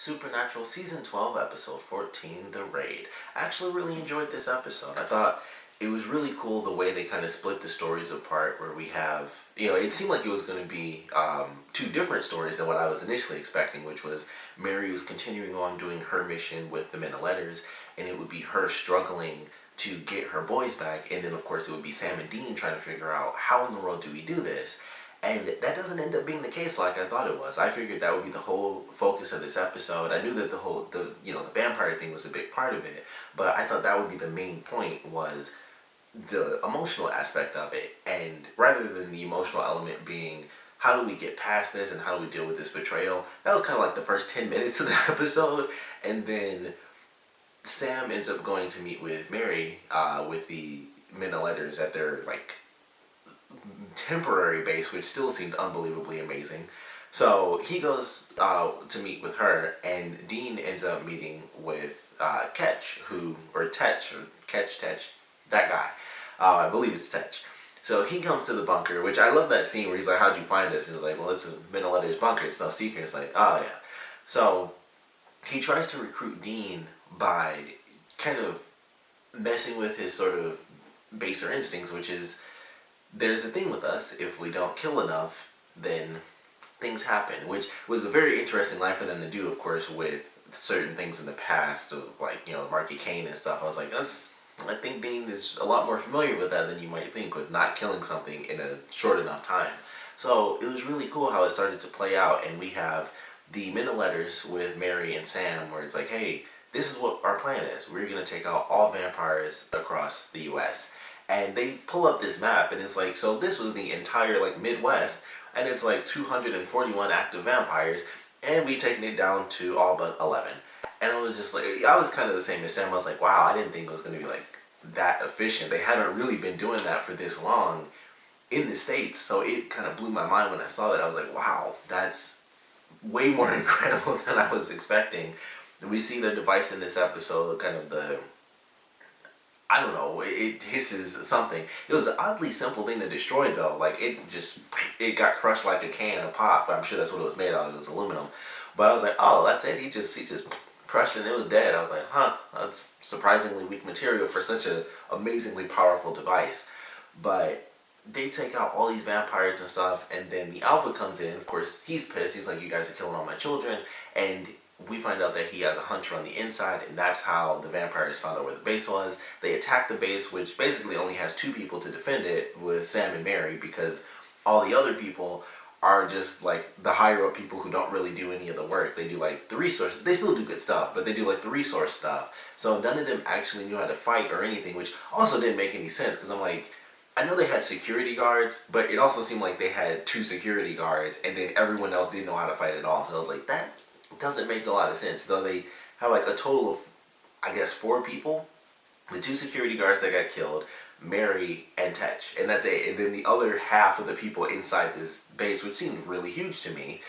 Supernatural Season 12, Episode 14, The Raid. I actually really enjoyed this episode. I thought it was really cool the way they kind of split the stories apart, where we have, it seemed like it was going to be two different stories than what I was initially expecting, which was Mary was continuing on doing her mission with the Men of Letters, and it would be her struggling to get her boys back, and then of course it would be Sam and Dean trying to figure out how in the world do we do this. And that doesn't end up being the case like I thought it was. I figured that would be the whole focus of this episode. I knew that the vampire thing was a big part of it, but I thought that would be the main point, was the emotional aspect of it. And rather than the emotional element being, how do we get past this and how do we deal with this betrayal, that was kind of like the first 10 minutes of the episode. And then Sam ends up going to meet with Mary with the Men of Letters at their temporary base, which still seemed unbelievably amazing. So he goes to meet with her, and Dean ends up meeting with Ketch, that guy. I believe it's Tetch. So he comes to the bunker, which I love that scene where he's like, "How'd you find us?" And he's like, "Well, it's a Men of Letters bunker. It's no secret." It's like, oh yeah. So he tries to recruit Dean by kind of messing with his sort of baser instincts, which is, there's a thing with us, if we don't kill enough, then things happen, which was a very interesting line for them to do, of course, with certain things in the past, of Marky Kane and stuff. I was like, I think Dean is a lot more familiar with that than you might think, with not killing something in a short enough time. So it was really cool how it started to play out, and we have the Men of Letters with Mary and Sam, where it's like, hey, this is what our plan is. We're going to take out all vampires across the U.S., and they pull up this map, and it's like, so this was the entire Midwest, and it's 241 active vampires, and we taken it down to all but 11. And I was just like, I was kind of the same as Sam. I was like, wow, I didn't think it was going to be that efficient. They haven't really been doing that for this long in the States, so it kind of blew my mind when I saw that. I was like, wow, that's way more incredible than I was expecting. We see the device in this episode, kind of I don't know, it hisses something. It was an oddly simple thing to destroy, though. It got crushed like a can of pop. I'm sure that's what it was made of. It was aluminum. But I was like, oh, that's it. He just crushed it and it was dead. I was like, huh, that's surprisingly weak material for such an amazingly powerful device. But they take out all these vampires and stuff, and then the Alpha comes in. Of course, he's pissed. He's like, you guys are killing all my children. And we find out that he has a hunter on the inside, and that's how the vampires found out where the base was. They attack the base, which basically only has two people to defend it, with Sam and Mary, because all the other people are just the higher up people who don't really do any of the work. They do the resource. They still do good stuff, but they do the resource stuff. So none of them actually knew how to fight or anything, which also didn't make any sense, because I'm like, I know they had security guards, but it also seemed like they had two security guards, and then everyone else didn't know how to fight at all. So I was like, that doesn't make a lot of sense. So they have a total of, I guess, 4 people. The 2 security guards that got killed, Mary and Tetch, and that's it. And then the other half of the people inside this base, which seemed really huge to me,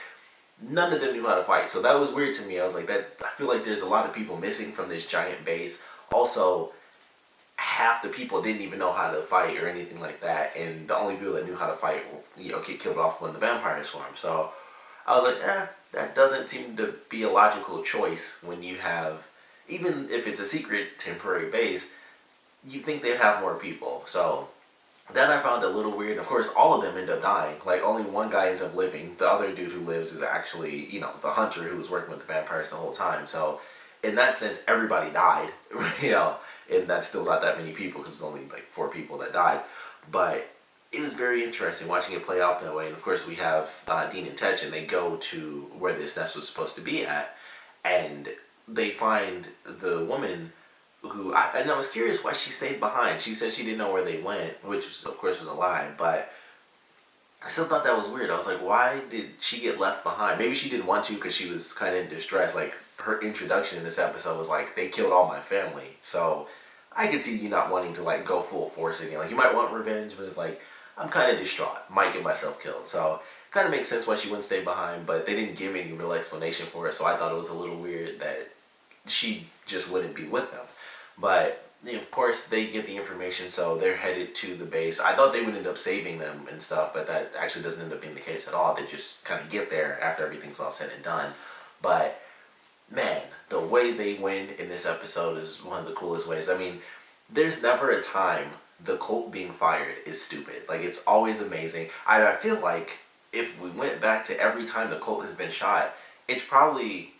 none of them knew how to fight. So that was weird to me. I was like, I feel like there's a lot of people missing from this giant base. Also, half the people didn't even know how to fight or anything like that, and the only people that knew how to fight, get killed off when the vampires swarm. So I was like, that doesn't seem to be a logical choice when you have, even if it's a secret temporary base, you think they'd have more people. So that I found a little weird. Of course, all of them end up dying. Only one guy ends up living. The other dude who lives is actually, the hunter who was working with the vampires the whole time. So in that sense, everybody died, and that's still not that many people, because it's only 4 people that died. But it was very interesting watching it play out that way. And of course we have Dean and Tetch, and they go to where this nest was supposed to be at, and they find the woman who, and I was curious why she stayed behind. She said she didn't know where they went, which of course was a lie, but I still thought that was weird. I was like, why did she get left behind? Maybe she didn't want to because she was kind of in distress. Her introduction in this episode was they killed all my family. So I could see you not wanting to go full force again. You might want revenge, but it's I'm kind of distraught. Might get myself killed. So kind of makes sense why she wouldn't stay behind, but they didn't give any real explanation for it. So I thought it was a little weird that she just wouldn't be with them. But of course they get the information, so they're headed to the base. I thought they would end up saving them and stuff, but that actually doesn't end up being the case at all. They just kind of get there after everything's all said and done. But the way they win in this episode is one of the coolest ways. I mean, there's never a time the Colt being fired is stupid. Like, it's always amazing. I feel like if we went back to every time the Colt has been shot, it's probably,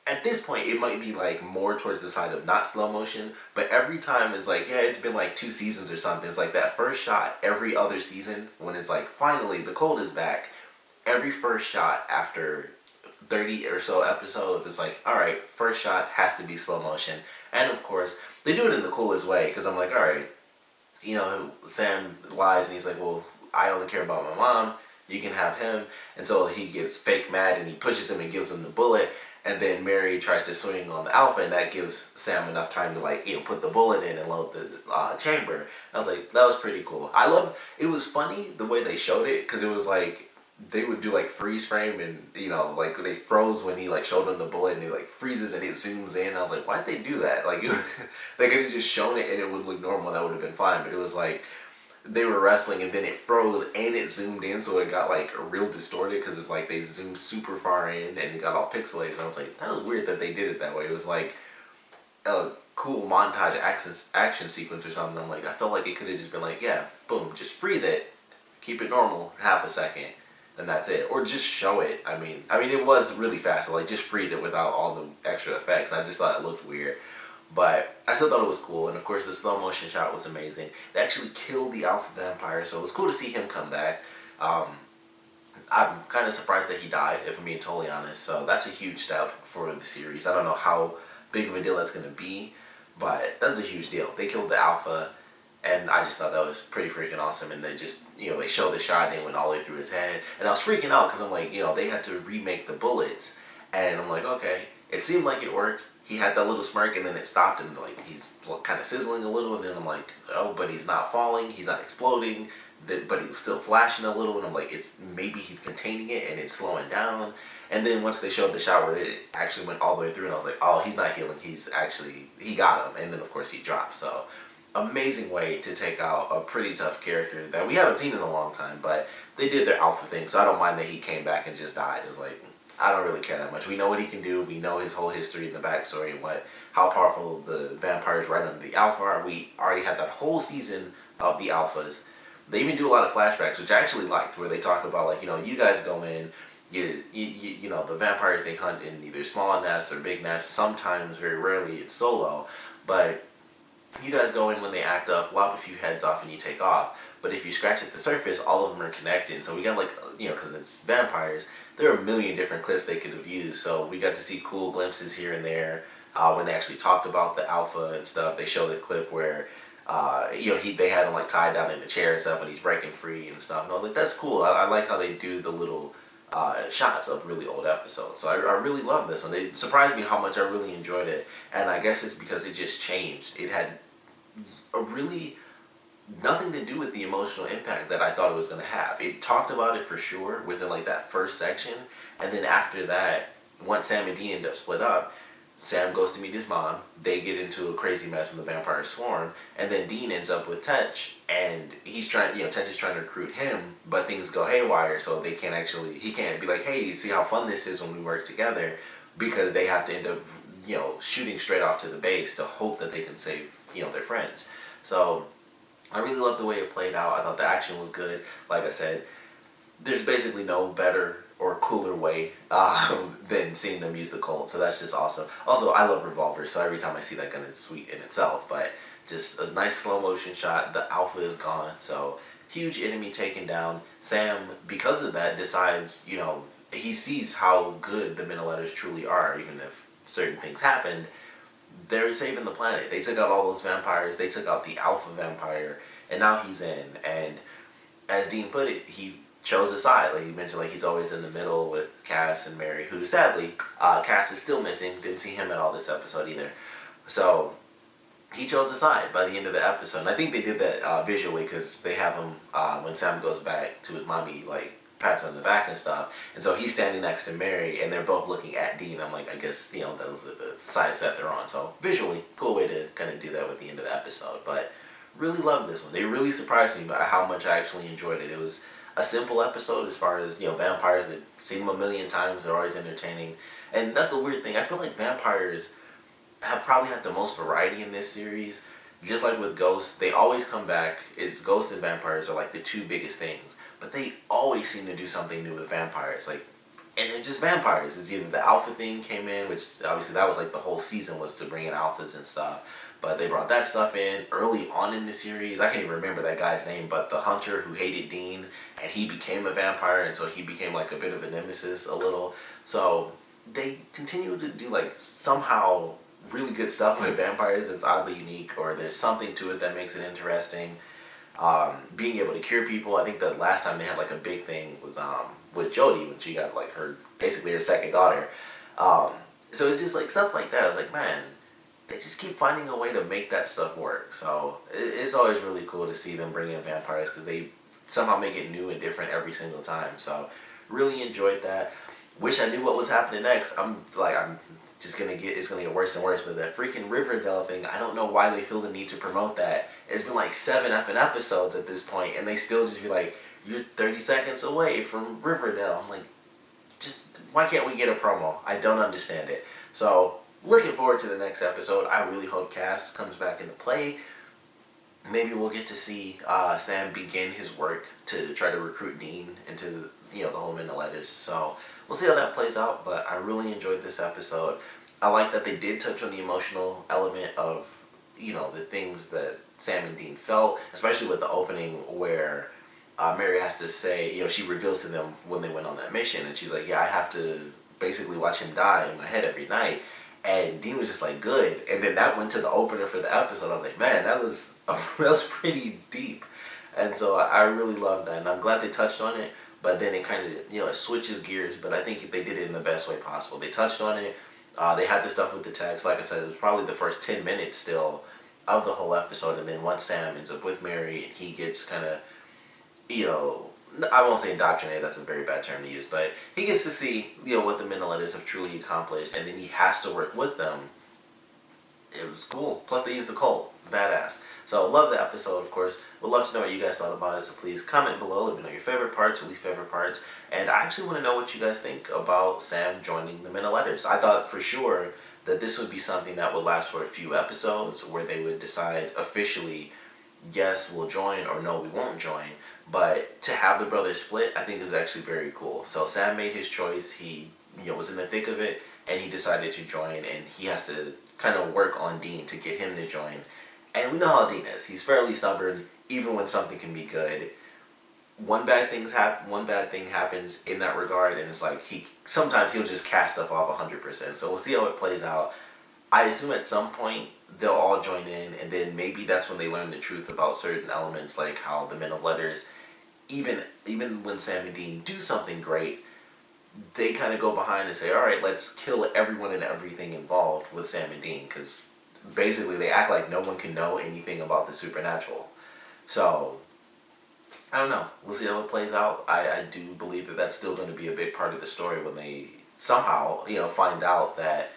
at this point, it might be like more towards the side of not slow motion, but every time it's like, yeah, it's been like 2 seasons or something. It's like that first shot every other season when it's like, finally, the Colt is back. Every first shot after 30 or so episodes, it's like, all right, first shot has to be slow motion. And of course, they do it in the coolest way, because I'm like, all right, you know, Sam lies and he's like, well, I only care about my mom, you can have him. And so he gets fake mad and he pushes him and gives him the bullet. And then Mary tries to swing on the Alpha, and that gives Sam enough time to, like, you know, put the bullet in and load the chamber. I was like, that was pretty cool. It was funny the way they showed it, because it was like, they would do like freeze frame, and, you know, like they froze when he like showed him the bullet and he like freezes and it zooms in. I was like, why'd they do that? Like, they could have just shown it and it would look normal, that would have been fine. But it was like, they were wrestling and then it froze and it zoomed in, so it got like real distorted, because it's like they zoomed super far in and it got all pixelated. And I was like, that was weird that they did it that way. It was like a cool montage action sequence or something. I'm like, I felt like it could have just been like, yeah, boom, just freeze it, keep it normal, half a second, and that's it. Or just show it. I mean it was really fast, so like just freeze it without all the extra effects. I just thought it looked weird. But I still thought it was cool, and of course the slow motion shot was amazing. They actually killed the Alpha Vampire, so it was cool to see him come back. I'm kind of surprised that he died, if I'm being totally honest, so that's a huge step for the series. I don't know how big of a deal that's going to be, but that's a huge deal. They killed the Alpha, and I just thought that was pretty freaking awesome. And they just, you know, they showed the shot and it went all the way through his head, and I was freaking out because I'm like, you know, they had to remake the bullets, and I'm like, okay, it seemed like it worked. He had that little smirk, and then it stopped, and like he's kind of sizzling a little, and then I'm like, oh, but he's not falling, he's not exploding, but he was still flashing a little, and I'm like, it's maybe he's containing it and it's slowing down. And then once they showed the shot where it actually went all the way through, and I was like, oh, he's not healing, he got him. And then of course he dropped. So amazing way to take out a pretty tough character that we haven't seen in a long time, but they did their Alpha thing, so I don't mind that he came back and just died. It was like, I don't really care that much. We know what he can do. We know his whole history and the backstory and how powerful the vampires right under the Alpha are. We already had that whole season of the Alphas. They even do a lot of flashbacks, which I actually liked, where they talk about, like, you know, you guys go in, you know, the vampires, they hunt in either small nests or big nests. Sometimes, very rarely, it's solo. But you guys go in when they act up, lop a few heads off, and you take off. But if you scratch at the surface, all of them are connected. So we got, like, you know, because it's vampires, there are a million different clips they could have used. So we got to see cool glimpses here and there. When they actually talked about the Alpha and stuff, they showed the clip where, you know, they had him like tied down in the chair and stuff, and he's breaking free and stuff. And I was like, that's cool. I like how they do the little shots of really old episodes. So I really love this, and they surprised me how much I really enjoyed it. And I guess it's because it just changed. It had a really nothing to do with the emotional impact that I thought it was going to have. It talked about it for sure within like that first section, and then after that, once Sam and Dean end up split up, Sam goes to meet his mom, they get into a crazy mess in the vampire swarm, and then Dean ends up with Tetch, and he's trying, you know, Tetch is trying to recruit him, but things go haywire, so he can't be like, hey, see how fun this is when we work together, because they have to end up, you know, shooting straight off to the base to hope that they can save, you know, their friends. So I really loved the way it played out. I thought the action was good. Like I said, there's basically no better or cooler way than seeing them use the Colt, so that's just awesome. Also, I love revolvers, so every time I see that gun, it's sweet in itself. But just a nice slow motion shot. The Alpha is gone, so huge enemy taken down. Sam, because of that, decides, you know, he sees how good the Minoleters truly are, even if certain things happened. They're saving the planet. They took out all those vampires. They took out the Alpha vampire, and now he's in. And as Dean put it, he chose a side. Like he mentioned, like he's always in the middle with Cass and Mary, who sadly, Cass is still missing. Didn't see him at all this episode either. So he chose a side by the end of the episode. And I think they did that visually, because they have him, when Sam goes back to his mommy, like pats on the back and stuff, and so he's standing next to Mary, and they're both looking at Dean. I'm like, I guess, you know, those are the sides that they're on. So visually, cool way to kind of do that with the end of the episode. But really loved this one. They really surprised me by how much I actually enjoyed it. It was a simple episode as far as, you know, vampires. I've seen them a million times. They're always entertaining. And that's the weird thing. I feel like vampires have probably had the most variety in this series. Just like with ghosts, they always come back. It's ghosts and vampires are like the two biggest things, but they always seem to do something new with vampires. Like, and then just vampires. It's either the alpha thing came in, which obviously that was like the whole season was to bring in alphas and stuff. But they brought that stuff in early on in the series. I can't even remember that guy's name, but the hunter who hated Dean, and he became a vampire, and so he became like a bit of a nemesis a little. So they continue to do like somehow really good stuff with vampires that's oddly unique, or there's something to it that makes it interesting. Being able to cure people. I think the last time they had like a big thing was with Jodie when she got like her basically her second daughter. So it's just like stuff like that. I was like, man, they just keep finding a way to make that stuff work. So it's always really cool to see them bring in vampires because they somehow make it new and different every single time. So really enjoyed that. Wish I knew what was happening next. I'm just it's gonna get worse and worse. But that freaking Riverdale thing, I don't know why they feel the need to promote that. It's been like 7 effing episodes at this point, and they still just be like, you're 30 seconds away from Riverdale. I'm like, just why can't we get a promo? I don't understand it. So looking forward to the next episode. I really hope Cass comes back into play. Maybe we'll get to see Sam begin his work to try to recruit Dean into the whole Men of Letters. So we'll see how that plays out. But I really enjoyed this episode. I like that they did touch on the emotional element of the things that Sam and Dean felt, especially with the opening where Mary has to say, she reveals to them when they went on that mission, and she's like, yeah, I have to basically watch him die in my head every night. And Dean was just like, good. And then that went to the opener for the episode. I was like, man, that was pretty deep. And so I really love that. And I'm glad they touched on it. But then it kind of, it switches gears. But I think they did it in the best way possible. They touched on it. They had the stuff with the text. Like I said, it was probably the first 10 minutes still of the whole episode. And then once Sam ends up with Mary and he gets kind of, I won't say indoctrinated, that's a very bad term to use, but he gets to see, what the Men of Letters have truly accomplished, and then he has to work with them. It was cool. Plus they used the cult. Badass. So love the episode, of course. Would love to know what you guys thought about it, so please comment below. Let me know your favorite parts, your least favorite parts. And I actually want to know what you guys think about Sam joining the Men of Letters. I thought for sure that this would be something that would last for a few episodes, where they would decide officially, yes, we'll join, or no, we won't join. But to have the brothers split, I think is actually very cool. So Sam made his choice. He was in the thick of it, and he decided to join, and he has to kind of work on Dean to get him to join. And we know how Dean is. He's fairly stubborn, even when something can be good. One bad thing happens in that regard, and it's like sometimes he'll just cast stuff off 100%. So we'll see how it plays out. I assume at some point they'll all join in, and then maybe that's when they learn the truth about certain elements, like how the Men of Letters, even when Sam and Dean do something great, they kind of go behind and say, all right, let's kill everyone and everything involved with Sam and Dean, because basically they act like no one can know anything about the supernatural. So I don't know. We'll see how it plays out. I do believe that that's still going to be a big part of the story when they somehow find out that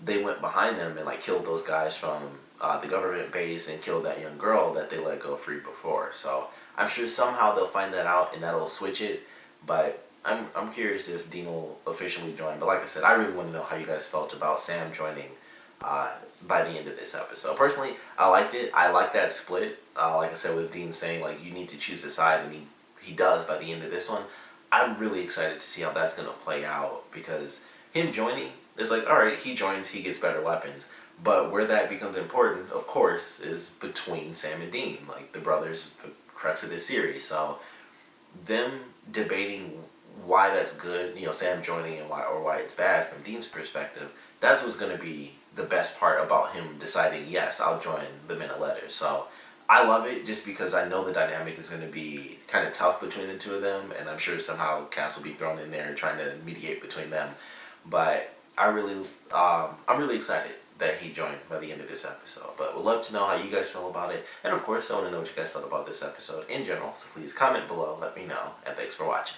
they went behind them and like killed those guys from the government base and killed that young girl that they let go free before. So I'm sure somehow they'll find that out and that'll switch it. But I'm curious if Dean will officially join. But like I said, I really want to know how you guys felt about Sam joining by the end of this episode. Personally, I liked it. I like that split. Like I said, with Dean saying like you need to choose a side, and he does by the end of this one. I'm really excited to see how that's going to play out, because him joining, it's like, alright, he joins, he gets better weapons. But where that becomes important, of course, is between Sam and Dean. Like, the brothers, the crux of this series. So, them debating why that's good, Sam joining and why it's bad from Dean's perspective, that's what's going to be the best part about him deciding, yes, I'll join the Men of Letters. So, I love it just because I know the dynamic is going to be kind of tough between the two of them, and I'm sure somehow Cass will be thrown in there trying to mediate between them. But I'm really excited that he joined by the end of this episode. But would love to know how you guys feel about it. And of course, I want to know what you guys thought about this episode in general. So please comment below, let me know, and thanks for watching.